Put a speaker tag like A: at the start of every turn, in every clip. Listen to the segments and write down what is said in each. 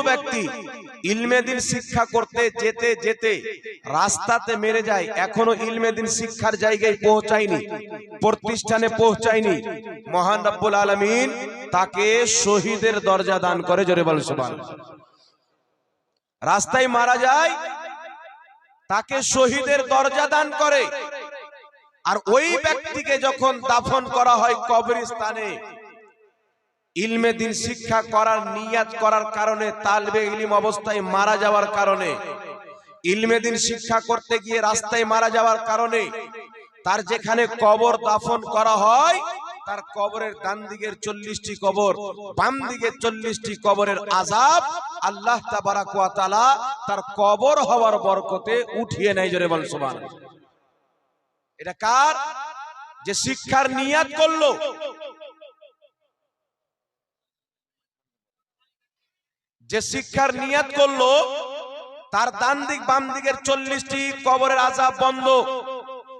A: ব্যক্তি ইলমে দিন শিক্ষা করতে যেতে যেতে রাস্তাতে মেরে যায়, এখনো ইলমে দিন শিক্ষার জায়গায় পৌঁছায়নি, প্রতিষ্ঠানে পৌঁছায়নি, মহান রব্বুল আলামিন তাকে শহীদের দরজা দান করে। জোরে বল সুবহানাল্লাহ। রাস্তায় মারা যায়, তাকে শহীদের দরজা দান করে। আর ওই ব্যক্তিকে যখন দাফন করা হয় কবরস্থানে, ইলমে দিন শিক্ষা করার নিয়াত করার কারণে, তালবে ইলম অবস্থায় মারা যাওয়ার কারণে, ইলমে দিন শিক্ষা করতে গিয়ে রাস্তায় মারা যাওয়ার কারণে তার যেখানে কবর দাফন করা হয়, তার কবরের ডান দিকের 40টি কবর, বাম দিকের 40টি কবরের আযাব আল্লাহ তাবারাক ওয়া তাআলা তার কবর হওয়ার বরকতে উঠিয়ে নেয়। জোরে বল সুবহানাল্লাহ। এটা কার? যে শিক্ষার নিয়াত করলো, যে শিক্ষার নিয়াত করলো, তার ডান দিক বাম দিকের 40টি কবরের আযাব বন্ধ।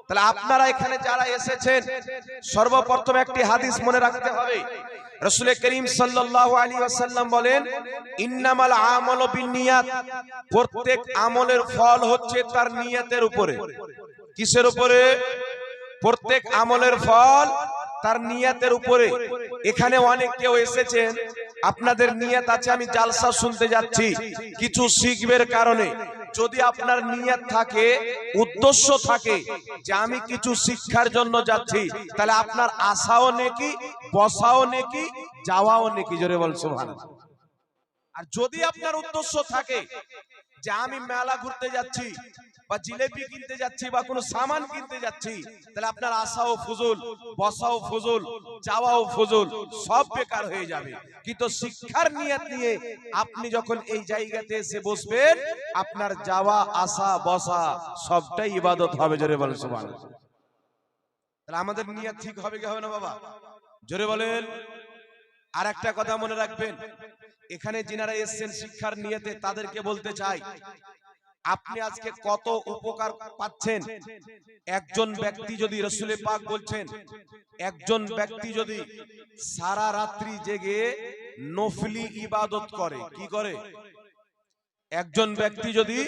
A: তাহলে আপনারা এখানে যারা এসেছেন, সর্বপ্রথম একটি হাদিস মনে রাখতে হবে। রাসূল করিম সাল্লাল্লাহু আলাইহি ওয়াসাল্লাম বলেন, ইন্নামাল আমালু বিন্নিয়াত, প্রত্যেক আমলের ফল হচ্ছে তার নিয়তের উপরে। কিসের উপরে? প্রত্যেক আমলের ফল তার নিয়তের উপরে। এখানে অনেক কেউ এসেছেন, আপনাদের নিয়ত আছে আমি জালসা শুনতে যাচ্ছি, কিছু শিখবের কারণে। যদি আপনার নিয়ত থাকে, উদ্দেশ্য থাকে যে আমি কিছু শিক্ষার জন্য যাচ্ছি, তাহলে আপনার আসাও নেকি, বসাও নেকি, যাওয়াও নেকি। জোরে বল সুবহানাল্লাহ। আর যদি আপনার উদ্দেশ্য থাকে যে আমি মেলা ঘুরতে যাচ্ছি, বা জিলেবি কিনতে যাচ্ছি, বা কোনো সামান কিনতে যাচ্ছি, তাহলে আপনার আসাও ফুজুল, বসাও ফুজুল, যাওয়াও ফুজুল, সব বেকার হয়ে যাবে। কিন্তু শিক্ষার নিয়ত নিয়ে আপনি যখন এই জায়গাতে এসে বসবেন, আপনার যাওয়া আসা বসা সবটাই ইবাদত হবে। জোরে বলেন সুবহানাল্লাহ। তাহলে আমাদের নিয়ত ঠিক হবে কি হবে না বাবা? জোরে বলেন। আর একটা কথা মনে রাখবেন, এখানে যিনারা এসেছেন শিক্ষার নিয়তে, তাদেরকে বলতে চাই, আপনি আজকে কত উপকার পাচ্ছেন। একজন ব্যক্তি যদি, রাসূল পাক বলছেন, একজন ব্যক্তি যদি সারা রাত্রি জেগে নফলি ইবাদত করে, কি করে? একজন ব্যক্তি যদি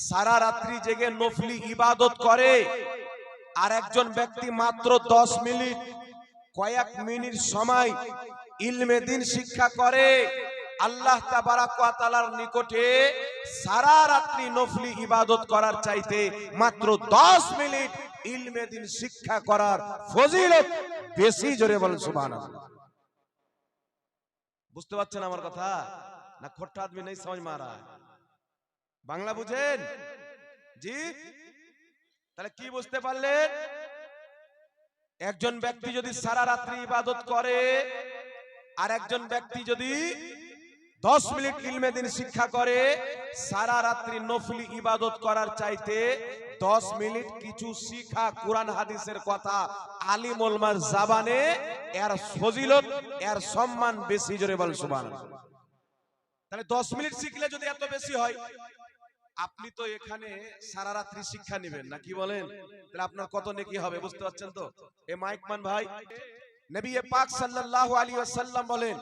A: সারা রাত্রি জেগে নফলি ইবাদত করে, আর একজন ব্যক্তি মাত্র 10 মিনিট, কয়েক মিনিট সময় ইলমে দিন শিক্ষা করে, আল্লাহ তাবারাক ওয়া তাআলার নিকটে সারা রাত্রি নফলি ইবাদত করার চাইতে মাত্র 10 মিনিট ইলমে দিন শিক্ষা করার ফজিলত বেশি। জোরে বলেন সুবহানাল্লাহ। বুঝতে পারছেন আমার কথা? না খোট্টা আদমি নেই সমঝ মারা? বাংলা বুঝেন? জি। তাহলে কি বুঝতে পারলেন? একজন ব্যক্তি যদি সারা রাত্রি ইবাদত করে, আর একজন ব্যক্তি যদি 10 মিনিট ইলমে দিন শিক্ষা করে, সারা রাত্রি নফলি ইবাদত করার চাইতে 10 মিনিট কিছু শিখা, কোরআন হাদিসের কথা আলিম ওলামার জবানে, এর ফজিলত, এর সম্মান বেশি। জোরে বল সুবহানাল্লাহ। তাহলে 10 মিনিট শিখলে যদি এত বেশি হয়, আপনি তো এখানে সারা রাত্রি শিক্ষা নেবেন না, কি বলেন? তাহলে আপনার কত নেকি হবে, বুঝতে পারছেন তো? এ মাইকমান ভাই, নবী পাক সাল্লাল্লাহু আলাইহি ওয়াসাল্লাম বলেন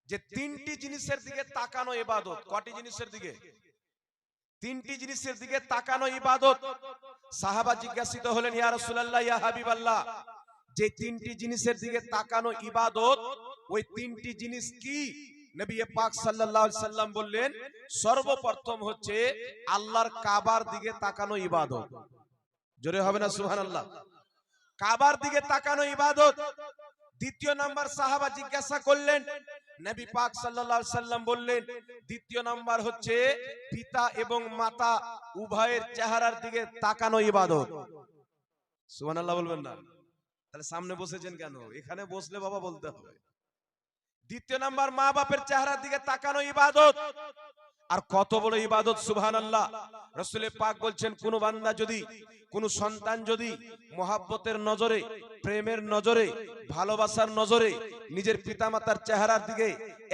A: যে 3টি জিনিসের দিকে তাকানো ইবাদত। কয়টি জিনিসের দিকে? 3টি জিনিসের দিকে তাকানো ইবাদত। সাহাবা জিজ্ঞাসিত হলেন, ইয়া রাসূলুল্লাহ, ইয়া হাবিবাল্লাহ, যে 3টি জিনিসের দিকে তাকানো ইবাদত, ওই 3টি জিনিস কি? নবী পাক সাল্লাল্লাহু আলাইহি সাল্লাম বললেন, সর্বপ্রথম হচ্ছে আল্লাহর কাবার দিকে তাকানো ইবাদত। জোরে হবে না সুবহানাল্লাহ? কাবার দিকে তাকানো ইবাদত। দ্বিতীয় নাম্বার সাহাবা জিজ্ঞাসা করলেন, নবী পাক সাল্লাল্লাহু আলাইহি সাল্লাম বললেন, দ্বিতীয় নাম্বার হচ্ছে পিতা এবং মাতা উভয়ের চেহারার দিকে তাকানো ইবাদত। সুবহানাল্লাহ বলবেন না? তাহলে সামনে বসেছেন কেন? এখানে বসলে বাবা বলতে হবে। দ্বিতীয় নাম্বার মা বাপের চেহারার দিকে তাকানো ইবাদত। আর কত বড় ইবাদত, সুবহানাল্লাহ। রাসূল পাক বলছেন, কোন বান্দা যদি কোন সন্তান যদি মহাব্বতের নজরে, প্রেমের নজরে, ভালোবাসার নজরে নিজের পিতামাতার চেহারার দিকে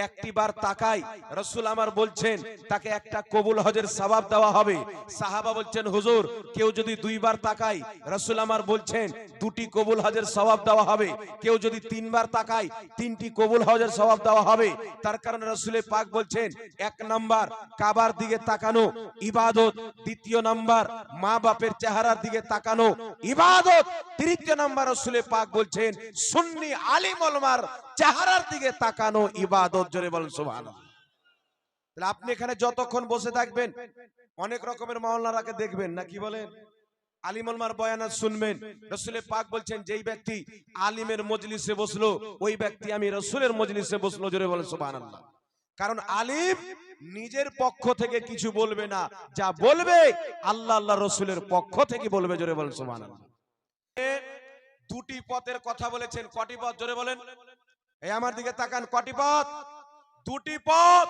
A: একটি বার তাকায়, রাসূল আমার বলছেন তাকে একটা কবুল হজের সওয়াব দেওয়া হবে। সাহাবা বলছেন হুজুর কেউ যদি দুইবার তাকায়, রাসূল আমার বলছেন দুটি কবুল হজের সওয়াব দেওয়া হবে। কেউ যদি তিনবার তাকায়, তিনটি কবুল হজের সওয়াব দেওয়া হবে। তার কারণে রাসূল পাক বলছেন এক নাম্বার কাবার দিকে তাকানো ইবাদত, দ্বিতীয় নাম্বার মা বাপের চেহারার দিকে তাকানো ইবাদত, তৃতীয় নাম্বার রাসূল পাক বলছেন সুন্নি আলিম ওলামার চেহারার দিকে তাকানো ইবাদত। জোরে বলেন সুবহানাল্লাহ। তাহলে আপনি এখানে যতক্ষণ বসে থাকবেন অনেক রকমের মাওলানাকে দেখবেন, না কি বলেন, আলিম ওলামার বয়ান শুনবেন। রাসূল পাক বলছেন যেই ব্যক্তি আলিমের মজলিসে বসলো ওই ব্যক্তি আমি রাসূলের মজলিসে বসলো। জোরে বলেন সুবহানাল্লাহ। কারণ আলিম নিজের পক্ষ থেকে কিছু বলবে না, যা বলবে আল্লাহ আল্লাহ রাসূলের পক্ষ থেকে বলবে। জোরে বলেন সুবহানাল্লাহ। দুটি পথের কথা বলেছেন, কটি পথ? জোরে বলেন, এই আমার দিকে তাকান, কটি পথ? দুটি পথ।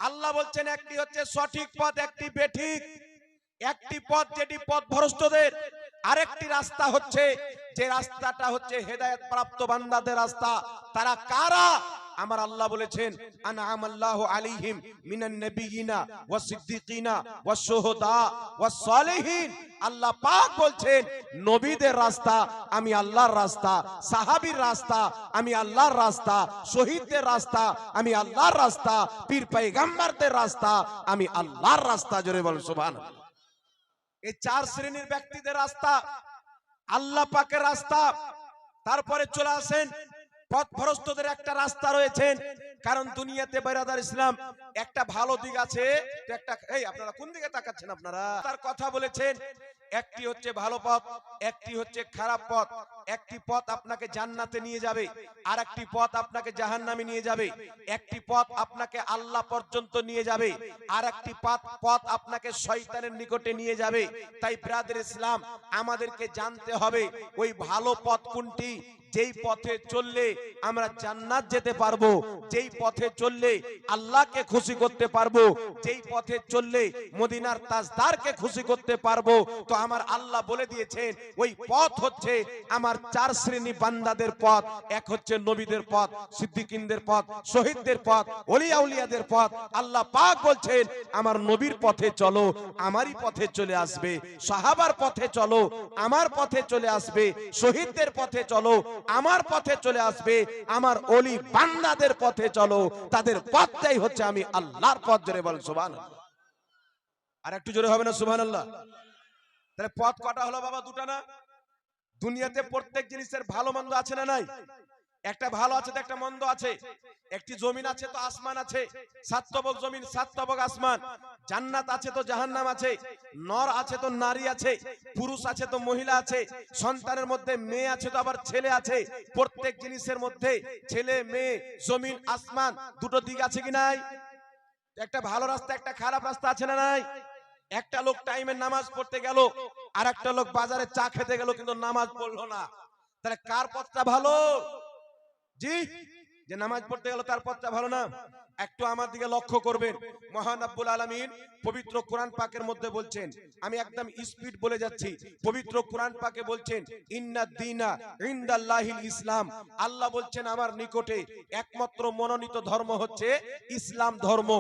A: আল্লাহ বলছেন একটি হচ্ছে সঠিক পথ, একটি বেঠিক। একটি পথ যেটি পথ ভ্রষ্টদের, আরেকটি রাস্তা হচ্ছে যে রাস্তাটা হচ্ছে হেদায়েত প্রাপ্ত বান্দাদের রাস্তা। তারা কারা? আমার আল্লাহ বলেছেন আনআমাল্লাহু আলাইহিম মিনান নাবিয়িনা ওয়াস সিদ্দিকিনা ওয়াস শুহাদা ওয়াস সালিহিন। আল্লাহ পাক বলছেন নবীদের রাস্তা আমি আল্লাহর রাস্তা, সাহাবীর রাস্তা আমি আল্লাহর রাস্তা, শহীদদের রাস্তা আমি আল্লাহর রাস্তা, পীর পয়গম্বরদের রাস্তা আমি আল্লাহর রাস্তা। জোরে বলেন সুবহানাল্লাহ। এই চার শ্রেণীর ব্যক্তিদের রাস্তা আল্লাহ পাকের রাস্তা। তারপরে চলে আসেন পথভ্রষ্টদের একটা রাস্তা রয়েছেন। কারণ দুনিয়াতে বেরাদার ইসলাম একটা ভালো দিক আছে, তো একটা এই আপনারা কোন দিকে তাকাচ্ছেন? আপনারা তার কথা বলেছেন একটি হচ্ছে ভালো পথ, একটি হচ্ছে খারাপ পথ। একটি পথ আপনাকে জান্নাতে নিয়ে যাবে, আর একটি পথ আপনাকে জাহান্নামে নিয়ে যাবে। একটি পথ আপনাকে আল্লাহ পর্যন্ত নিয়ে যাবে, আর একটি পথ আপনাকে শয়তানের নিকটে নিয়ে যাবে। তাই ব্রাদার ইসলাম আমাদেরকে জানতে হবে ওই ভালো পথ কোনটি, যেই পথে চললে আমরা জান্নাত যেতে পারবো, যেই পথে চললে আল্লাহকে খুশি করতে পারবো, যেই পথে চললে মদিনার তাজদারকে খুশি করতে পারবো। তো আমার আল্লাহ বলে দিয়েছেন ওই পথ হচ্ছে আমার চার শ্রেণী বান্দাদের পথ। এক হচ্ছে নবীদের পথ, সিদ্দিকিনদের পথ, শহীদদের পথ, ওলিয়া উলিয়াদের পথ। আল্লাহ পাক বলছেন আমার নবীর পথে চলো, আমারই পথে চলে আসবে। সাহাবার পথে চলো, আমার পথে চলে আসবে। শহীদদের পথে চলো, আমার পথে চলে আসবে। আমার ওলি বান্দাদের পথে চলো, তাদের পথটাই হচ্ছে আমি আল্লাহর পথ। জোরে বল সুবহানাল্লাহ। আর একটু জোরে হবে না সুবহানাল্লাহ? তাহলে পথ কটা হলো বাবা? দুটা না? দুনিয়াতে প্রত্যেক জিনিসের ভালো মন্দ আছে না নাই? একটা ভালো আছে তো একটা মন্দ আছে। একটি জমিন আছে তো আসমান আছে, সাত তবক জমিন, সাত তবক আসমান। জান্নাত আছে তো জাহান্নাম আছে, নর আছে তো নারী আছে, পুরুষ আছে তো মহিলা আছে, সন্তানের মধ্যে মেয়ে আছে তো আবার ছেলে আছে। প্রত্যেক জিনিসের মধ্যে ছেলে মেয়ে জমিন আসমান দুটো দিক আছে কি নাই? একটা ভালো রাস্তা একটা খারাপ রাস্তা আছে না নাই? একটা লোক টাইমে নামাজ পড়তে গেল, আর একটা লোক বাজারে চা খেতে গেল কিন্তু নামাজ পড়লো না। তাহলে কার পথটা ভালো? জি, যে নামাজ পড়তে গেল তার পথটা ভালো না? একটু আমার দিকে লক্ষ্য করবেন। মহান রব্বুল আলামিন পবিত্র কোরআন পাকের মধ্যে বলছেন, আমি একদম স্পিড বলে যাচ্ছি, পবিত্র কোরআন পাকে বলছেন ইন্নাদ দীনা ইনদাল্লাহিল ইসলাম। আল্লাহ বলছেন আমার নিকটে একমাত্র মনোনীত ধর্ম হচ্ছে ইসলাম ধর্ম।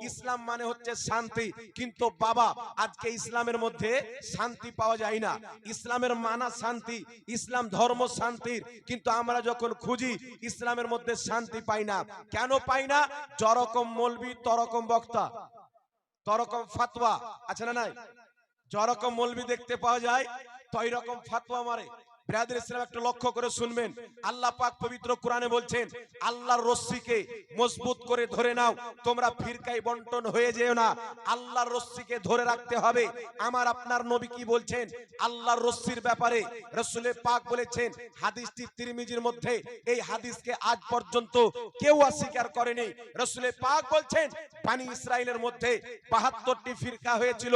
A: ইসলাম মানে হচ্ছে শান্তি। কিন্তু বাবা আজকে ইসলামের মধ্যে শান্তি পাওয়া যায় না। ইসলামের মানা শান্তি, ইসলাম ধর্ম শান্তির, কিন্তু আমরা যখন খুঁজি ইসলামের মধ্যে শান্তি পাই না। কেন পাই না? যরকম মৌলবি তরকম বক্তা, তরকম ফাতোয়া আছে না নাই? যরকম মৌলবি দেখতে পাওয়া যায় তই রকম ফাতোয়া মারে। ব্রাদার ইসলাম একটু লক্ষ্য করে শুনবেন। আল্লাহ পাক পবিত্র কোরআনে বলছেন আল্লাহর রশ্মিকে মজবুত করে ধরে নাও, তোমরা ফিরকায় বন্টন হয়ে যেও না। আল্লাহর রশ্মিকে ধরে রাখতে হবে। আমার আপনার নবী কি বলছেন আল্লাহর রশ্মির ব্যাপারে? রাসূল পাক বলেছেন, হাদিসটি তিরমিজির মধ্যে, এই হাদিসকে আজ পর্যন্ত কেউ অস্বীকার করেনি। রাসূল পাক বলছেন বনি ইসরাইলের মধ্যে ৭২টি ফিরকা হয়েছিল,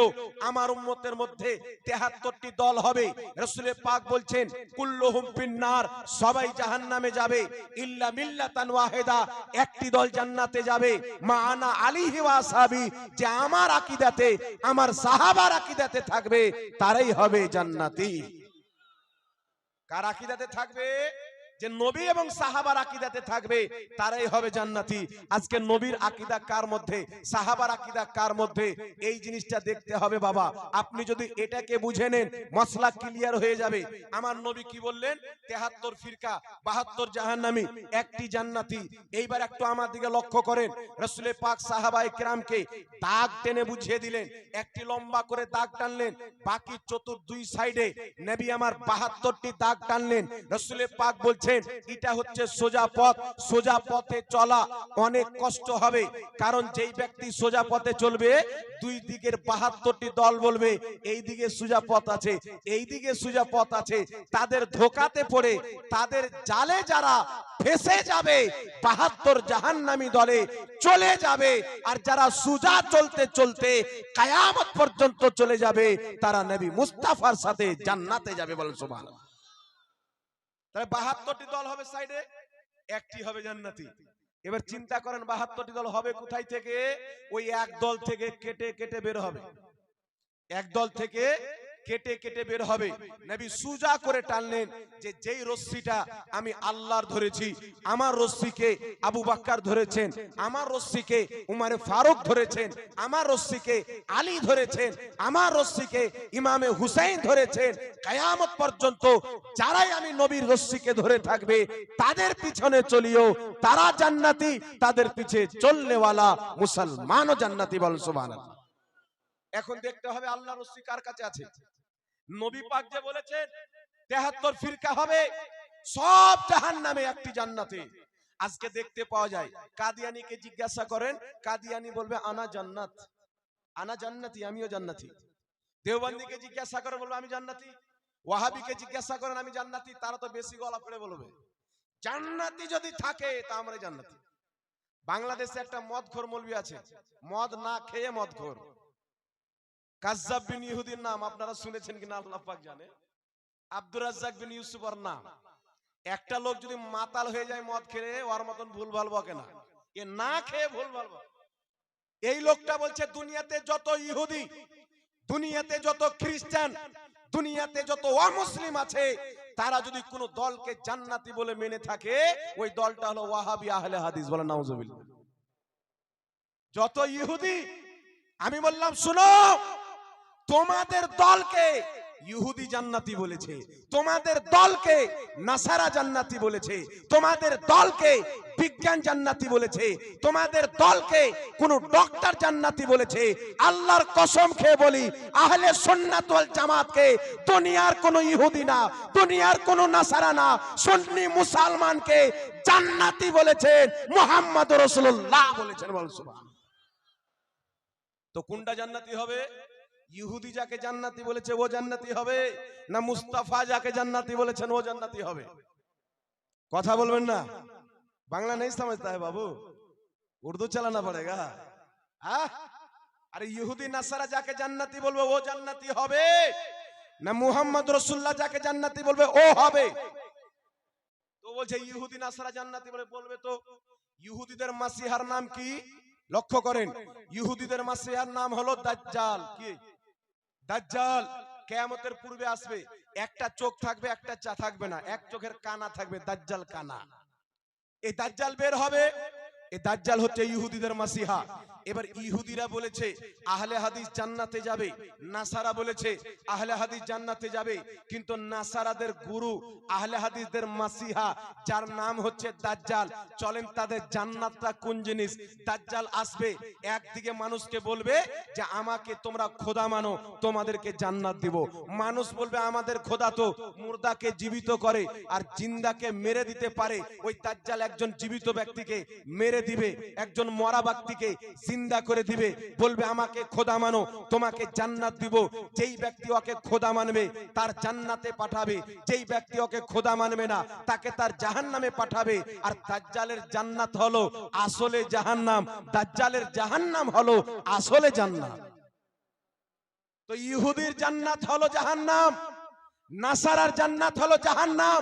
A: আমার উম্মতের মধ্যে ৭৩টি দল হবে। রাসূল পাক বলছেন কুল্লুহুম ফিন্নার, সবাই জাহান্নামে যাবে, ইল্লা মিল্লাতান ওয়াহিদা, একটি দল জান্নাতে যাবে, মা আনা আলাইহি ওয়া আসহাবি, যে আমার আকীদাতে, আমার সাহাবার আকীদাতে থাকবে, তারাই হবে জান্নাতি। কার আকীদাতে থাকবে? যে নবী এবং সাহাবার আকীদাতে থাকবে, তারাই হবে জান্নাতি। আজকে নবীর আকীদা কার মধ্যে, সাহাবার আকীদা কার মধ্যে, এই জিনিসটা দেখতে হবে বাবা। আপনি যদি এটাকে বুঝে নেন, মসলা ক্লিয়ার হয়ে যাবে। আমার নবী কি বললেন? 73 ফিরকা, 72 জাহান্নামী, একটি জান্নাতি। এইবার একটু আমার দিকে লক্ষ্য করেন। রাসূল পাক সাহাবায়ে কেরামকে দাগ টেনে বুঝিয়ে দিলেন, একটি লম্বা করে দাগ টানলেন, বাকি দুই সাইডে নবী আমার 72টি দাগ টানলেন। রাসূল পাক বলছেন এটা হচ্ছে সোজা পথ। সোজা পথে চলা অনেক কষ্ট হবে, কারণ যেই ব্যক্তি সোজা পথে চলবে, দুই দিকের 72টি দল বলবে এই দিকে সোজা পথ আছে, এই দিকে সোজা পথ আছে। তাদের ধোঁকাতে পড়ে, তাদের জালে যারা ফেসে যাবে, 72 জাহান্নামী দলে চলে যাবে। আর যারা সোজা চলতে চলতে কিয়ামত পর্যন্ত চলে যাবে, তারা নবী মুস্তাফার সাথে জান্নাতে যাবে। বলেন সুবহানাল্লাহ। তাহলে 72টি দল হবে সাইডে, একটি হবে জান্নাতি। এবার চিন্তা করেন 72টি দল হবে কোথায় থেকে? ওই এক দল থেকে কেটে কেটে বের হবে, এক দল থেকে কেটে কেটে বের হবে। নবী সুজা করে টানলেন যে যেই রশ্মিটা আমি আল্লাহর ধরেছি, আমার রশ্মিকে আবু বকর ধরেছেন, আমার রশ্মিকে উমর ফারুক ধরেছেন, আমার রশ্মিকে আলী ধরেছেন, আমার রশ্মিকে ইমামে হুসাইন ধরেছেন। কিয়ামত পর্যন্ত যারাই আমি নবীর রশ্মিকে ধরে থাকবে, তাদের পিছনে চলিও, তারা জান্নাতি, তাদের পিছে চলনেওয়ালা মুসলমানও জান্নাতি। বলেন সুবহানাল্লাহ। এখন দেখতে হবে আল্লাহর রশ্মি কার কাছে আছে। নবী পাক যে বলেছেন 73 ফিরকা হবে, সব জাহান্নামে, একটি জান্নাতে। আজকে দেখতে পাওয়া যায়, কাদিয়ানীকে জিজ্ঞাসা করেন, কাদিয়ানী বলবে আনা জান্নাত, আনা জান্নাতি, আমিও জান্নাতি। দেওবন্দীকে জিজ্ঞাসা করে বলবে আমি জান্নাতি। ওয়াহাবিকে জিজ্ঞাসা করেন আমি জান্নাতি, তারা তো বেশি গলা ফেলে বলবে জান্নাতি যদি থাকে তা আমরা জান্নাতি। বাংলাদেশে একটা মদখোর মৌলবি আছে, মদ না খেয়ে মদখোর, কাজ্জাব বিন ইহুদির নাম আপনারা শুনেছেন কিনা আল্লাহ পাক জানে। আব্দুর রাজ্জাক বিন ইউসুফের নাম। একটা লোক যদি মাতাল হয়ে যায় মদ খেয়ে, ওর মতন ভুলভাল বকে না, এ না খেয়ে ভুলভাল বকে। এই লোকটা বলছে দুনিয়াতে যত ইহুদি, দুনিয়াতে যত খ্রিস্টান, দুনিয়াতে যত অমুসলিম আছে, তারা যদি কোন দলকে জান্নাতি বলে মেনে থাকে, ওই দলটা হলো ওয়াহাবি আহলে হাদিস। বলেন নাউজুবিল্লাহ। যত ইহুদি, আমি বললাম শুনো, তোমাদের দলকে ইহুদি জান্নাতি বলেছে, তোমাদের দলকে নাসারা জান্নাতি বলেছে, তোমাদের দলকে বিজ্ঞান জান্নাতি বলেছে, তোমাদের দলকে কোন ডক্টর জান্নাতি বলেছে। আল্লাহর কসম খেয়ে বলি, আহলে সুন্নাত ওয়াল জামাতকে দুনিয়ার কোন ইহুদি না, দুনিয়ার কোন নাসারা না, সুন্নি মুসলমানকে জান্নাতি বলেছেন মুহাম্মদুর রাসূলুল্লাহ বলেছেন। বল সুবহানাল্লাহ। তো কোনটা জান্নাতি হবে? ইহুদি যাকে জান্নাতি বলেছে ও জান্নাতি হবে, না মুস্তাফা যাকে জান্নাতি বলেছেন ও জান্নাতি হবে? কথা বলবেন না? বাংলা नहीं समझता है बाबू, उर्दू चलाना पड़ेगा। अरे ইহুদি নাসারা যাকে জান্নাতি বলবে ও জান্নাতি হবে, না মুহাম্মদ রাসূলুল্লাহ যাকে জান্নাতি বলবে ও হবে? তো বলছে ইহুদি নাসারা জান্নাতি বলবে। তো ইহুদিদের মাসিহার নাম কি? লক্ষ্য করেন, ইহুদিদের মাসিহার নাম হলো দাজ্জাল। কি? দাজ্জাল। কিয়ামতের পূর্বে আসবে, একটা চোখ থাকবে, একটা চা থাকবে না, এক চোখের কানা থাকবে, দাজ্জাল কানা। এই দাজ্জাল বের হবে, এই দাজ্জাল হচ্ছে ইহুদিদের মাসিহা। এবার ইহুদিরা বলেছে আহলে হাদিস জান্নাতে যাবে, নাসারা বলেছে আহলে হাদিস জান্নাতে যাবে, কিন্তু নাসারাদের গুরু আহলে হাদিসদের মাসিহা যার নাম হচ্ছে দাজ্জাল। চলেন তাদের জান্নাতটা কোন জিনিস? দাজ্জাল আসবে, একদিকে মানুষকে বলবে যে আমাকে তোমরা খোদা মানো, তোমাদেরকে জান্নাত দিব। মানুষ বলবে আমাদের খোদা তো মুর্দাকে জীবিত করে আর জিন্দাকে মেরে দিতে পারে। ওই দাজ্জাল একজন জীবিত ব্যক্তিকে মেরে দিবে, একজন মরা ব্যক্তিকে জিন্দা করে দিবে, বলবে আমাকে খোদা মানো, তোমাকে জান্নাত দিব। যেই ব্যক্তি ওকে খোদা মানবে তার জান্নাতে পাঠাবে, যেই ব্যক্তি ওকে খোদা মানবে না তাকে তার জাহান্নামে পাঠাবে। আর দাজ্জালের জান্নাত হলো আসলে জাহান্নাম, দাজ্জালের জাহান্নাম হলো আসলে জান্নাত। তো ইহুদির জান্নাত হলো জাহান্নাম, নাসারার জান্নাত হলো জাহান্নাম।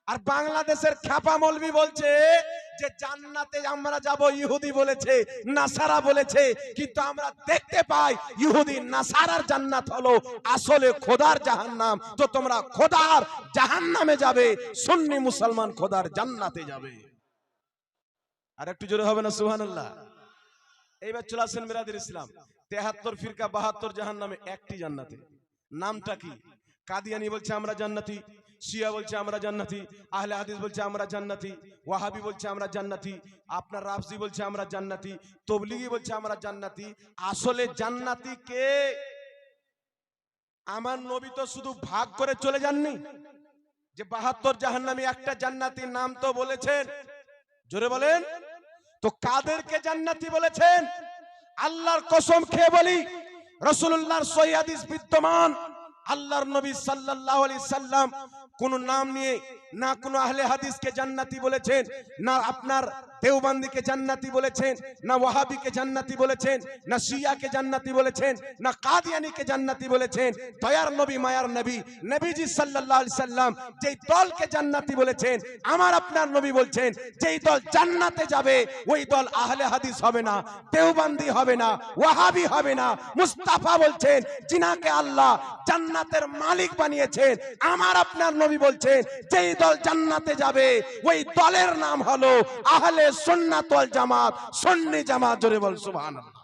A: আর বাংলাদেশের খ্যাপা মৌলবি বলছে যে জান্নাতে আমরা যাব, ইহুদি বলেছে, নাসারা বলেছে, কিন্তু আমরা দেখতে পাই ইহুদি নাসারার জান্নাত হলো আসলে খোদার জাহান্নাম। তো তোমরা খোদার জাহান্নামে যাবে, সুন্নি মুসলমান খোদার জান্নাতে যাবে। আর একটু জোরে হবে না সুবহানাল্লাহ? এইবার চলে আসেন বিরাদর ইসলাম, 73 ফিরকা 72 জাহান্নামে, একটি জান্নাতে। নামটা কি? কাদিয়ানি বলছে আমরা জান্নাতি, শিয়া বলছে আমরা জান্নাতি, আহলে হাদিস বলছে আমরা জান্নাতি, ওয়াহাবি বলছে আমরা জান্নাতি, আপনার রাফজি বলছে আমরা জান্নাতি, তবলিগি বলছে আমরা জান্নাতি। আসলে জান্নাতি কে? আমার নবী তো শুধু ভাগ করে চলে যাননি, যে 72 জাহান্নামী একটা জান্নাতি নাম তো বলেছেন। জোরে বলেন তো, কাদেরকে জান্নাতি বলেছেন? আল্লাহর কসম খেয়ে বলি, রাসূলুল্লাহর সহিহ হাদিস বিদ্যমান, আল্লাহর নবী সাল্লাল্লাহু আলাইহি সাল্লাম কোন নাম নিয়ে না কোন আহলে হাদিসকে জান্নাতি বলেছেন, না আপনার দেওবন্দিকে জান্নাতি বলেছেন, না ওয়াহাবিকে জান্নাতি বলেছেন, না শিয়াকে জান্নাতি বলেছেন, না কাদিয়ানীকে জান্নাতি বলেছেন। দয়ার নবী মায়ার নবী নবীজি সাল্লাল্লাহু আলাইহি সাল্লাম যেই দলকে জান্নাতি বলেছেন, আমার আপনার নবী বলছেন যেই দল জান্নাতে যাবে ওই দল আহলে হাদিস হবে না, দেওবন্দি হবে না, ওয়াহাবি হবে না। মুস্তাফা বলছেন যিনাকে আল্লাহ জান্নাতের মালিক বানিয়েছেন, আমার আপনার নবী বলছেন যেই দল জান্নাতে যাবে ওই দলের নাম হলো আহলে সুন্নাত ওয়াল জামাত, সুন্নি জামাত। জোরে বল সুবহানাল্লাহ।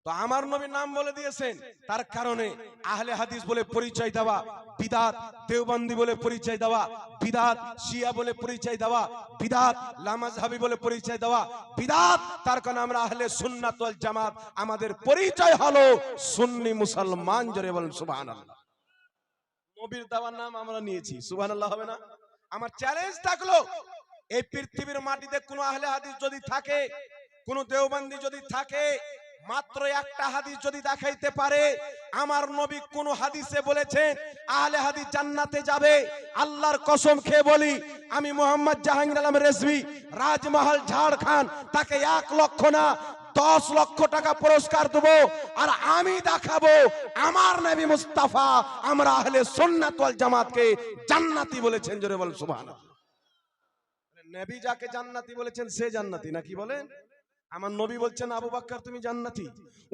A: তো আমার নবী নাম বলে দিয়েছেন, তার কারণে আহলে হাদিস বলে পরিচয় দেওয়া বিদআত, দেওবন্দি বলে পরিচয় দেওয়া বিদআত, শিয়া বলে পরিচয় দেওয়া বিদআত, লামাযহাবি বলে পরিচয় দেওয়া বিদআত। তার কারণে আমরা আহলে সুন্নাত ওয়াল জামাত, আমাদের পরিচয় হলো সুন্নি মুসলমান। জোরে বলেন সুবহানাল্লাহ। নবীর দেওয়ার নাম আমরা নিয়েছি, সুবহানাল্লাহ হবে না? আমার চ্যালেঞ্জ থাকলো, এই পৃথিবীর মাটিতে কোন আহলে হাদিস যদি থাকে, কোন দেওবন্দি যদি থাকে, মাত্র একটা হাদিস যদি দেখাইতে পারে আমার নবী কোন হাদিসে বলেছেন আহলে হাদিস জান্নাতে যাবে, আল্লাহর কসম খেয়ে বলি, আমি মোহাম্মদ জাহাঙ্গীর আলম রেজভী, রাজমহল ঝাড়খণ্ড, তাকে 1 লক্ষ না 10 লক্ষ টাকা পুরস্কার দেবো, আর আমি দেখাবো আমার নবী মুস্তাফা আমরা আহলে সুন্নাত ওয়াল জামাতকে জান্নাতি বলেছেন। জোরে বল সুবহানাল্লাহ। নবী যাকে জান্নাতি বলেছেন সে জান্নাতি নাকি বলেন? আমার নবী বলছেন আবু বকর তুমি জান্নাতি,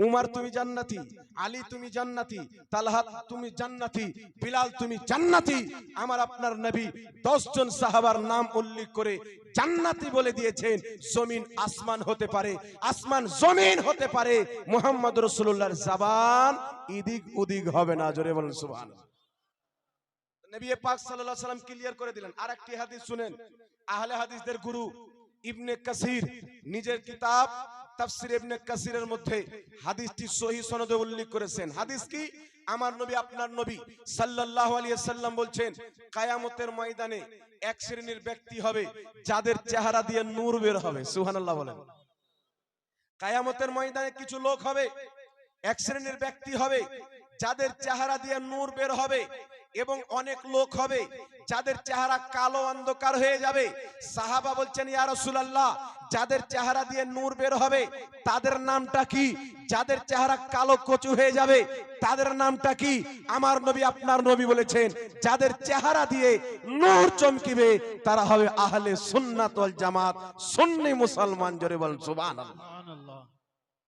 A: উমর তুমি জান্নাতি, আলী তুমি জান্নাতি, তালহা তুমি জান্নাতি, বিলাল তুমি জান্নাতি। আমার আপনার নবী 10 জন সাহাবার নাম উল্লেখ করে জান্নাতি বলে দিয়েছেন। জমিন আসমান হতে পারে, আসমান জমিন হতে পারে, মুহাম্মদ রাসূলুল্লাহর জবান ইদিক উদিক হবে না। জোরে বলেন সুবহানাল্লাহ। নবী পাক সাল্লাল্লাহু আলাইহি সাল্লাম ক্লিয়ার করে দিলেন। আরেকটি হাদিস শুনেন, আহলে হাদিসদের গুরু ইবনে কাসির নিজের কিতাব তাফসীর ইবনে কাসিরের মধ্যে হাদিসটি সহিহ সনদে উল্লেখ করেছেন। হাদিস কি? আমার নবী আপনার নবী সাল্লাল্লাহু আলাইহি সাল্লাম বলছেন কিয়ামতের ময়দানে এক শ্রেণীর ব্যক্তি হবে যাদের চেহারা দিয়ে নূর বের হবে। সুবহানাল্লাহ বলেন। কিয়ামতের ময়দানে কিছু লোক হবে, এক শ্রেণীর ব্যক্তি হবে যাদের চেহারা দিয়ে নূর বের হবে, এবং অনেক লোক হবে যাদের চেহারা কালো অন্ধকার হয়ে যাবে। সাহাবা বলছেন ইয়া রাসূলুল্লাহ, যাদের চেহারা দিয়ে নূর বের হবে তাদের নামটা কি? যাদের চেহারা কালো কচু হয়ে যাবে তাদের নামটা কি? আমার নবী আপনার নবী বলেছেন যাদের চেহারা দিয়ে নূর চমকিবে তারা হবে আহলে সুন্নাত ওয়াল জামাত, সুন্নি মুসলমান। জোরে বল সুবহানাল্লাহ।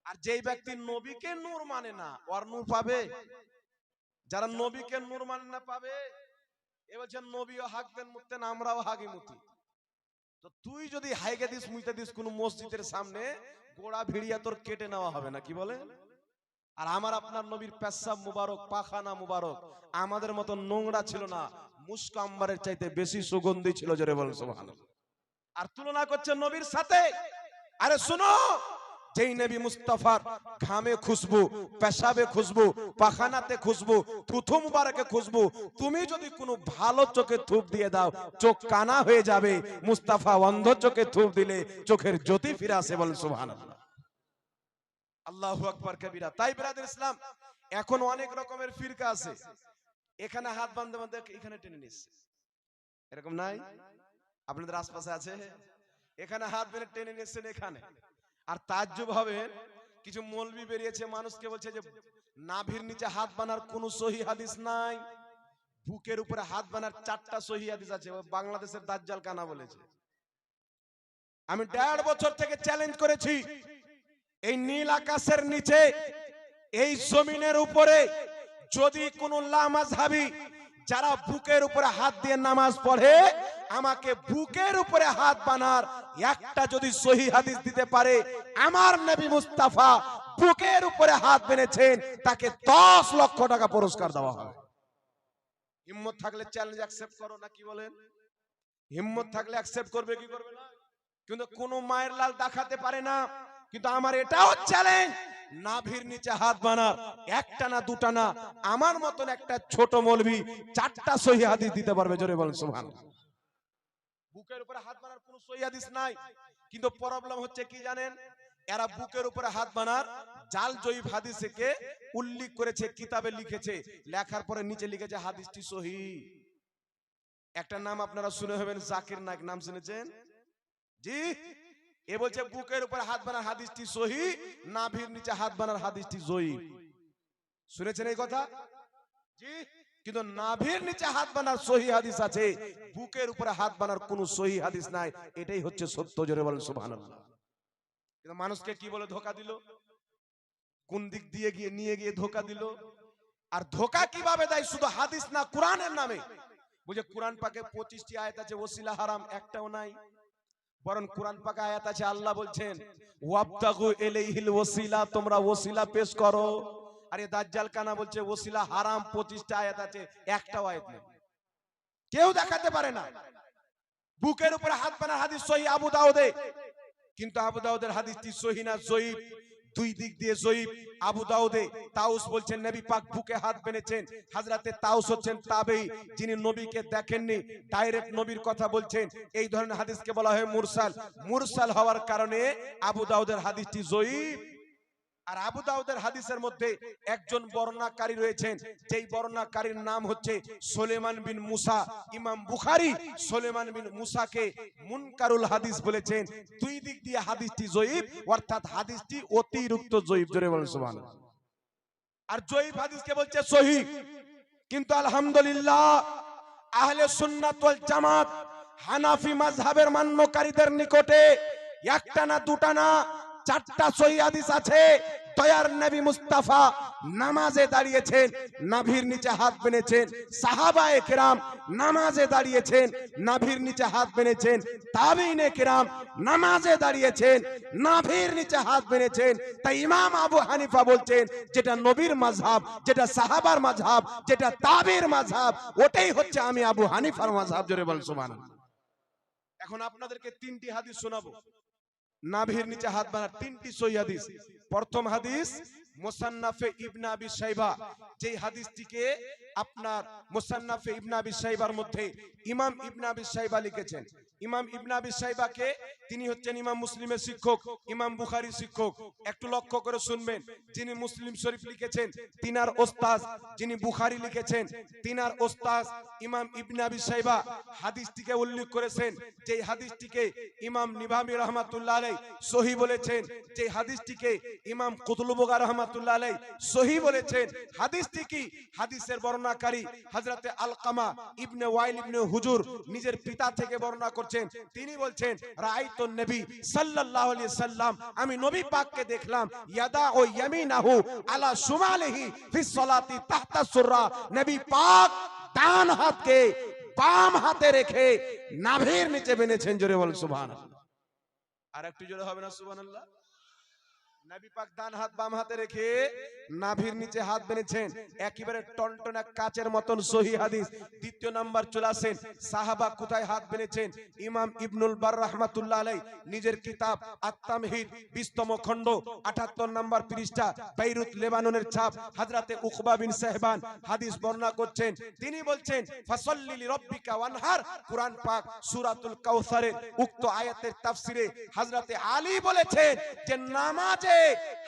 A: আর যেই ব্যক্তি নবীকে নূর মানে না, ওর নূর পাবে? যারা নবীকে নূর মানে না পাবে। এ বলছেন নবীও হাঁকতেন মুততেন, আমরাও হাগি মুতি। তো তুই যদি হাইগে দিস মুইতে দিস কোন মসজিদের সামনে, গোড়া ভিড়িয়া তোর কেটে নেওয়া হবে না, কি বলে? আর আমার আপনার নবীর পেশাব মুবারক, পাখানা মুবারক আমাদের মতো নোংরা ছিল না, মুস্ক আম্বারের চাইতে বেশি সুগন্ধি ছিল। জোরে বলেন সুবহানাল্লাহ। আর তুলনা করছেন নবীর সাথে। আরে শুনো, যেই নবী মুস্তাফার ঘামে খুশবু, পেশাবে খুশবু, পাখানাতে খুশবু, থুথু মুবারকে খুশবু, তুমি যদি কোনো ভালো চোখে থুপ দিয়ে দাও চোখ কানা হয়ে যাবে। মুস্তাফা অন্ধ চোখে থুপ দিলে চোখের জ্যোতি ফিরে আসে। বলেন সুবহানাল্লাহ। আল্লাহু আকবার কবিরা। তাই ব্রাদার ইসলাম, এখন অনেক রকমের ফিরকা আছে, এখানে হাত বাঁধতে বাঁধতে এখানে টেনে নিচ্ছে, এরকম নাই? আপনাদের আশপাশে আছে? এখানে হাত বেঁধে টেনে নিয়েছেন এখানে। আর তাজ্জুব হবে, কিছু মৌলবি বেরিয়েছে মানুষকে বলছে যে নাভির নিচে হাত বানার কোনো সহি হাদিস নাই, বুকের উপরে হাত বানার 4টা সহি হাদিস আছে। বাংলাদেশের দাজ্জাল কানা বলেছে। আমি 1.5 বছর থেকে চ্যালেঞ্জ করেছি, এই নীল আকাশের নিচে এই জমিনের উপরে যদি কোন লামাযহাবী যারা বুকের উপরে হাত দিয়ে নামাজ পড়ে, আমাকে বুকের উপরে হাত বানার একটা যদি সহি হাদিস দিতে পারে, আমার নবী মুস্তাফা বুকের উপরে হাত বেঁধেছেন, তাকে 10 লক্ষ টাকা পুরস্কার দেওয়া হবে। হিম্মত থাকলে চ্যালেঞ্জ অ্যাকসেপ্ট করো, না কি বলেন? হিম্মত থাকলে অ্যাকসেপ্ট করবে কি করবে না? কিন্তু কোন মায়ের লাল দেখাতে পারে না। কিন্তু আমার এটাও চ্যালেঞ্জ, নাভির নিচে হাত বানার একটা না দুটা না, আমার মতন একটা ছোট মৌলবি 4টা সহি হাদিস দিতে পারবে। জোরে বলেন সুবহানাল্লাহ। বুকের উপরে হাত বানার কোনো সহি হাদিস নাই। কিন্তু প্রবলেম হচ্ছে কি জানেন, এরা বুকের উপরে হাত বানার জাল জয়ীফ হাদিসকে উল্লেখ করেছে, কিতাবে লিখেছে, লেখার পরে নিচে লিখেছে হাদিসটি সহিহ। একটা নাম আপনারা শুনে হবেন, জাকির নায়েক, নাম শুনেছেন? জি, এ বলছে বুকের উপরে হাত বানার হাদিসটি সহিহ, নাভির নিচে হাত বানার হাদিসটি জয়ীফ। শুনেছেন এই কথা? জি। কিন্তু নাভির নিচে হাত বানার সহিহ হাদিস আছে, বুকের উপরে হাত বানার কোনো সহিহ হাদিস নাই। এটাই হচ্ছে সত্য। জোরে বলেন সুবহানাল্লাহ। কিন্তু মানুষকে কি বলে ধোকা দিল, কোন দিক দিয়ে গিয়ে নিয়ে গিয়ে ধোকা দিল। আর ধোকা কিভাবে দেয়, শুধু হাদিস না, কোরআনের নামে। বুঝে কোরআন পাকে 25টি আয়াত আছে, ওসিলা হারাম একটাও নাই। বরং কোরআন পাকে আয়াত আছে, আল্লাহ বলছেন ওয়াবতাগু ইলাইহিল ওসিলা, তোমরা ওসিলা পেশ করো। আর এই দাজ্জাল কানা বলছে ওসিলা হারাম, 25টা আয়াত আছে, একটাও আয়াত নেই। কেউ দেখাতে পারে না। বুকের উপরে হাত বানার হাদিস সহিহ আবু দাউদে, কিন্তু আবু দাউদের হাদিসটি সহিহ না জয়ীফ, দুই দিক দিয়ে জয়ীফ। আবু দাউদে তাউস বলছেন নবী পাক বুকে হাত বেঁধেছেন। হযরতে তাউস হচ্ছেন তাবেঈ, যিনি নবীকে দেখেননি, ডাইরেক্ট নবীর কথা বলছেন। এই ধরনের হাদিসকে বলা হয় মুরসাল। মুরসাল হওয়ার কারণে আবু দাউদের হাদিসটি জয়ীফ। আর আবু দাউদের হাদিসের মধ্যে একজন বর্ণনাকারী রয়েছেন, যেই বর্ণনাকারীর নাম হচ্ছে সুলাইমান বিন মুসা। ইমাম বুখারী সুলাইমান বিন মুসাকে মুনকারুল হাদিস বলেছেন। দুই দিক দিয়ে হাদিসটি জয়ীফ, অর্থাৎ হাদিসটি অতিরিক্ত জয়ীফ। জোরে বলেন সুবহানাল্লাহ। আর জয়ীফ হাদিসকে বলছে সহিহ। কিন্তু আলহামদুলিল্লাহ আহলে সুন্নাত ওয়াল জামাত হানাফি মাযহাবের মান্যকারীদের নিকটে একটা না দুটা না 4টা সহিহ হাদিস আছে। দয়ার নবী মুস্তাফা নামাজে দাঁড়িয়েছেন, নাভির নিচে হাত বেঁধেছেন। সাহাবায়ে কেরাম নামাজে দাঁড়িয়েছেন, নাভির নিচে হাত বেঁধেছেন। তাবেঈনে কেরাম নামাজে দাঁড়িয়েছেন, নাভির নিচে হাত বেঁধেছেন। তাই ইমাম আবু হানিফা বলছেন, যেটা নবীর মাযহাব, যেটা সাহাবার মাযহাব, যেটা তাবেঈর মাযহাব, ওটাই হচ্ছে আমি আবু হানিফার মাযহাব। জোরে বলেন সুবহানাল্লাহ। এখন আপনাদেরকে 3টি হাদিস শোনাবো, নাভির নিচে হাত বানার 3টি সহিহ হাদিস। প্রথম হাদিস মুসান্নাফে ইবনে আবি শাইবা, যেই হাদিসটিকে আপনার মুসান্নাফে ইবনে আবি শাইবার মধ্যে ইমাম ইবনে আবি শাইবা লিখেছেন। ইমাম ইবনে আবি শাইবাকে তিনি হচ্ছেন ইমাম মুসলিমের শিক্ষক, ইমাম বুখারীর শিক্ষক। একটু লক্ষ্য করে শুনবেন, যিনি মুসলিম শরীফ লিখেছেন তিনার ওস্তাদ, যিনি বুখারী লিখেছেন তিনার ওস্তাদ ইমাম ইবনে আবি শাইবা হাদিসটিকে উল্লেখ করেছেন। যেই হাদিসটিকে ইমাম নিভামি রাহমাতুল্লাহ আলাইহি সহিহ বলেছেন, যে হাদিসটিকে ইমাম কুতুবুগা রাহমাতুল্লাহ আলাইহি সহিহ বলেছেন। হাদিসটি কি? হাদিসের বর্ণনাকারী হযরতে আলকামা ইবনে ওয়াইল ইবনে হুজুর নিজের পিতা থেকে বর্ণনা করছেন। তিনি বলছেন রাআইতুন নবী সাল্লাল্লাহু আলাইহি সাল্লাম, আমি নবী পাককে দেখলাম, ইয়াদা ও ইয়ামিনাহু আলা শুমালিহি ফিস সালাতি তাহতা সুররা, নবী পাক ডান হাতকে বাম হাতে রেখে নাভির নিচে বেঁধেছেন। জোরে বল সুবহানাল্লাহ। আর একটু জোরে হবে না সুবহানাল্লাহ? নবী পাক ডান হাত বাম হাতে রেখে নাভির নিচে হাত বেঁধেছেন। একেবারে টনটনা কাচের মতন সহিহ হাদিস। দ্বিতীয় নাম্বার চলে আসেন, সাহাবা কোথায় হাত বেঁধেছেন। ইমাম ইবনুল বার রাহমাতুল্লাহ আলাইহি নিজের কিতাব আত-তামহিদ 20তম খণ্ড 78 নম্বর পৃষ্ঠা, বেইরুত লেবাননের ছাপ, হযরতে উকবা বিন সাহবান হাদিস বর্ণনা করছেন। তিনি বলছেন ফাসাল্লি লিরাব্বিকা ওয়ানহার, কুরআন পাক সূরাতুল কাউসারের উক্ত আয়াতের তাফসিরে হযরতে আলী বলেছেন যে নামাজে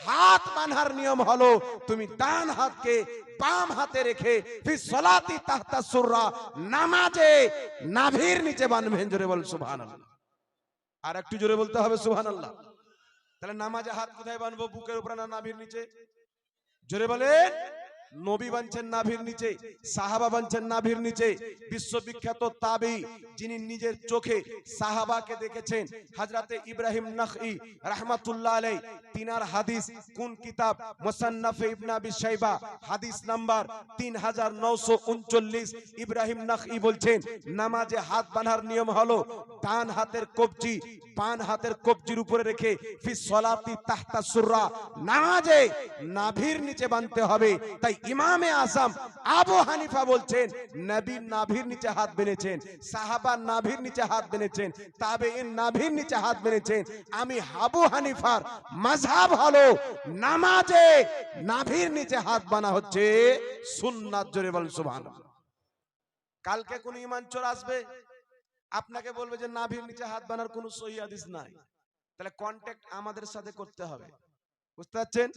A: হাত বাঁধার নিয়ম হলো তুমি ডান হাতকে বাম হাতে রেখে ফিস সালাতি তাহতা সুররা, নামাজে নাভির নিচে বাঁধবেন। জোরে বল সুবহানাল্লাহ। আর একটু জোরে বলতে হবে সুবহানাল্লাহ। তাহলে নামাজে হাত কোথায় বানবো? বুকের উপরে না নাভির নিচে? জোরে বলেন। নবী বানছেন নাভির নিচে, সাহাবা বানছেন নাভির নিচে। বিশ্ববিখ্যাত তাবি যিনি নিজের চোখে সাহাবাকে দেখেছেন, হযরতে ইব্রাহিম নাখঈ রাহমাতুল্লাহ আলাইহি, তিনার হাদিস কোন কিতাব? মুসান্নাফে ইবনে আবি শাইবা, হাদিস নাম্বার 3939। ইব্রাহিম নাখঈ বলছেন নামাজে হাত বাঁধার নিয়ম হলো ডান হাতের কবজি বাম হাতের কবজির উপরে রেখে ফি সলাতি তাহতা সুররা, নামাজে নাভির নিচে বাঁধতে হবে। তাই ইমামে আযম আবু হানিফা বলছেন নবী নাভির নিচে হাত বেঁধেছেন, সাহাবা নাভির নিচে হাত বেঁধেছেন, তাবেঈন নাভির নিচে হাত বেঁধেছেন। আমি আবু হানিফার মাযহাব হলো নামাজে নাভির নিচে হাত বাঁধা হচ্ছে সুন্নাত। জোরে বলেন সুবহানাল্লাহ। কালকে কোন ঈমান চোর আসবে, আপনাকে বলবে যে নাভির নিচে হাত বাঁধার কোনো সহিহ হাদিস নাই, তাহলে কন্টাক্ট আমাদের সাথে করতে হবে। বুঝতে পারছেন?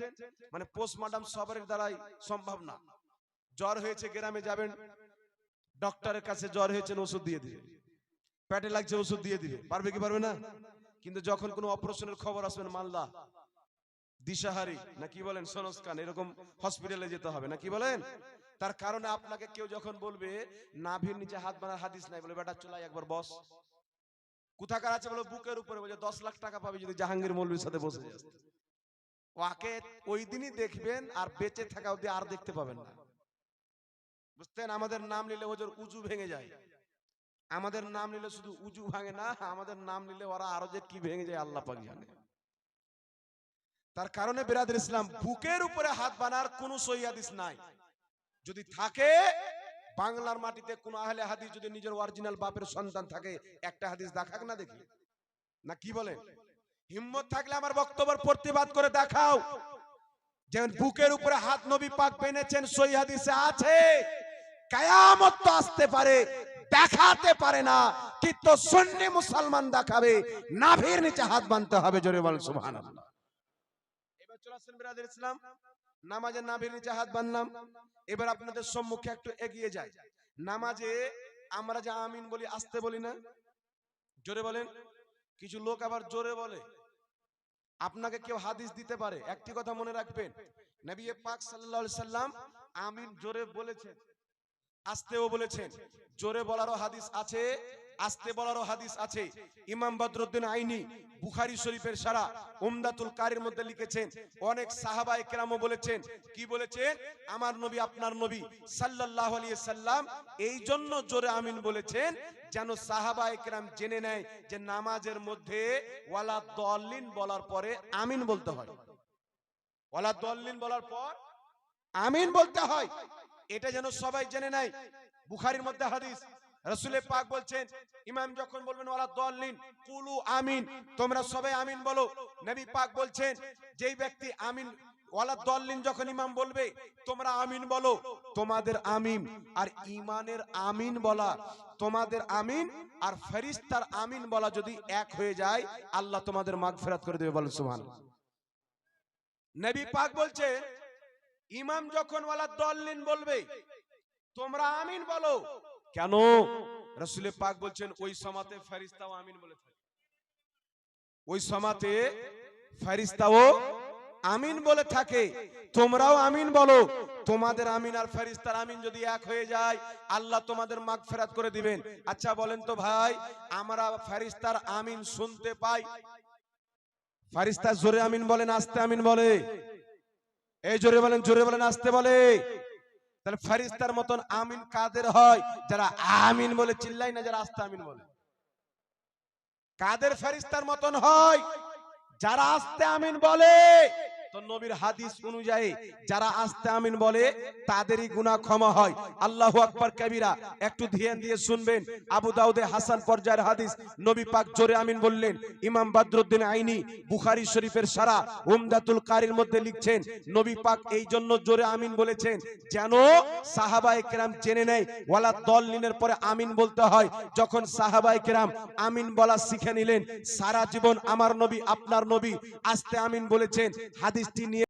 A: মানে পোস্টমর্টম সবার দ্বারাই সম্ভব না। জ্বর হয়েছে, গ্রামে যাবেন, ডক্টরের কাছে জ্বর হয়েছে, ওষুধ দিয়ে দিবে, পেটে লাগছে ওষুধ দিয়ে দিবে, পারবে কি পারবে না? কিন্তু যখন কোনো অপারেশনের খবর আসবেন মালদা, দিশাহারি না কি বলেন, সনস্কান, এরকম হসপিটালে যেতে হবে না কি বলেন? তার কারণে আপনাকে কেউ যখন বলবে নাভির নিচে হাত বাঁধার হাদিস নাই, বলে বেটা চলাই একবার বস। কোথাকার আছে বলে বুকের উপরে, বলে 10 লাখ টাকা পাবে যদি জাহাঙ্গীর মৌলভীর সাথে বসে যাস। ওকে ওই দিনই দেখবেন, আর বেঁচে থাকা অবধি আর দেখতে পাবেন না। বুঝতেন? আমাদের নাম নিলে ওদের উজু ভেঙে যায়। আমাদের নাম নিলে শুধু উজু ভাঙে না, আমাদের নাম নিলে ওরা আরো যে কি ভেঙে যায় আল্লাহ পাক জানে। তার কারণে বিরাদর ইসলাম, বুকের উপরে হাত বাঁধার কোনো সহিহ হাদিস নাই। যদি থাকে, বাংলার মাটিতে কোন আহলে হাদিস যদি নিজের অরিজিনাল বাপের সন্তান থাকে, একটা হাদিস দেখাক না দেখি, না কি বলেন? হিম্মত থাকলে আমার বক্তব্যের প্রতিবাদ করে দেখাও। যেমন বুকের উপরে হাত নবী পাক বেঁধেছেন, সহিহ হাদিসে আছে। কিয়ামত তো আসতে পারে, দেখাতে পারে না, কিন্তু সুন্নি মুসলমান দেখাবে নাভির নিচে হাত বাঁধতে হবে। জোরে বলেন সুবহানাল্লাহ। এবার চলে আসেন বিরাদর ইসলাম, নামাজে নাভির নিচে হাত বাঁধলাম। এবার আপনাদের সম্মুখে একটু এগিয়ে যাই। নামাজে আমরা যে আমিন বলি, আসতে বলি না? জোরে বলেন। কিছু লোক আবার জোরে বলে। আপনাকে কেউ হাদিস দিতে পারে, একটি কথা মনে রাখবেন, নবী পাক সাল্লাল্লাহু আলাইহি সাল্লাম আমিন জোরে বলেছেন, আস্তেও বলেছেন। জোরে বলারও হাদিস আছে, আস্তে বলারও হাদিস আছে। ইমাম বদরুদ্দিন আইনি বুখারী শরীফের সারা উমদাতুল কারির মধ্যে লিখেছেন, অনেক সাহাবায়ে কেরামও বলেছেন, কি বলেছেন? আমার নবী, আপনার নবী সাল্লাল্লাহু আলাইহি সাল্লাম এই জন্য জোরে আমিন বলেছেন যেন সাহাবায়ে কেরাম জেনে নেয় যে নামাজের মধ্যে ওয়ালা দল্লিন বলার পরে আমিন বলতে হয়। ওয়ালা দল্লিন বলার পর আমিন বলতে হয়, এটা যেন সবাই জেনে নেয়। বুখারীর মধ্যে হাদিস, রাসূল পাক বলছেন, ইমাম যখন বলবেন ওয়ালা দল্লিন কুলু আমিন, তোমরা সবাই আমিন বলো। নবী পাক বলছেন, যেই ব্যক্তি আমিন ওয়ালা দল্লিন যখন ইমাম বলবে তোমরা আমিন বলো, তোমাদের আমিন আর ঈমানের আমিন বলা, তোমাদের আমিন আর ফেরেশতার আমিন বলা যদি এক হয়ে যায়, আল্লাহ তোমাদের মাগফিরাত করে দেবে। বলেন সুবহানাল্লাহ। নবী পাক বলছেন, ইমাম যখন ওয়ালা দল্লিন বলবে তোমরা আমিন বলো। কেন? রাসূল পাক বলছেন ওই সমাতে ফেরেশতাও আমিন বলে থাকে, ওই সমাতে ফেরেশতাও আমিন বলে থাকে, তোমরাও আমিন বলো। তোমাদের আমিন আর ফেরেশতার আমিন যদি এক হয়ে যায়, আল্লাহ তোমাদের মাগফিরাত করে দিবেন। আচ্ছা বলেন তো ভাই, আমরা ফেরেশতার আমিন শুনতে পাই, ফেরেশতা জোরে আমিন বলেন, আস্তে আমিন বলে? এই জোরে বলেন, জোরে বলেন, আস্তে বলে? তাহলে ফেরেশতার মতন আমিন কাদের হয়? যারা আমিন বলে চিল্লাই না, যারা আস্তে আমিন বলে। কাদের ফেরেশতার মতন হয়? যারা আস্তে আমিন বলে। তো নবীর হাদিস অনুযায়ী যারা আস্তে আমিন বলে তাদেরই গুনাহ ক্ষমা হয়। আল্লাহু আকবার কবিরা। একটু ধ্যান দিয়ে শুনবেন, আবু দাউদে হাসান পর্যায়ের হাদিস, নবী পাক জোরে আমিন বললেন। ইমাম বদরুদ্দিন আইনি বুখারী শরীফের সারা উমদাতুল কারির মধ্যে লিখছেন, নবী পাক এই জন্য জোরে আমিন বলেছেন যেন সাহাবায়ে কেরাম জেনে নেয় ওয়ালা দল্লিনের পরে আমিন বলতে হয়। যখন সাহাবায়ে কেরাম আমিন বলা শিখে নিলেন, সারা জীবন আমার নবী, আপনার নবী আস্তে আমিন বলেছেন। হাদিসটি নিয়ে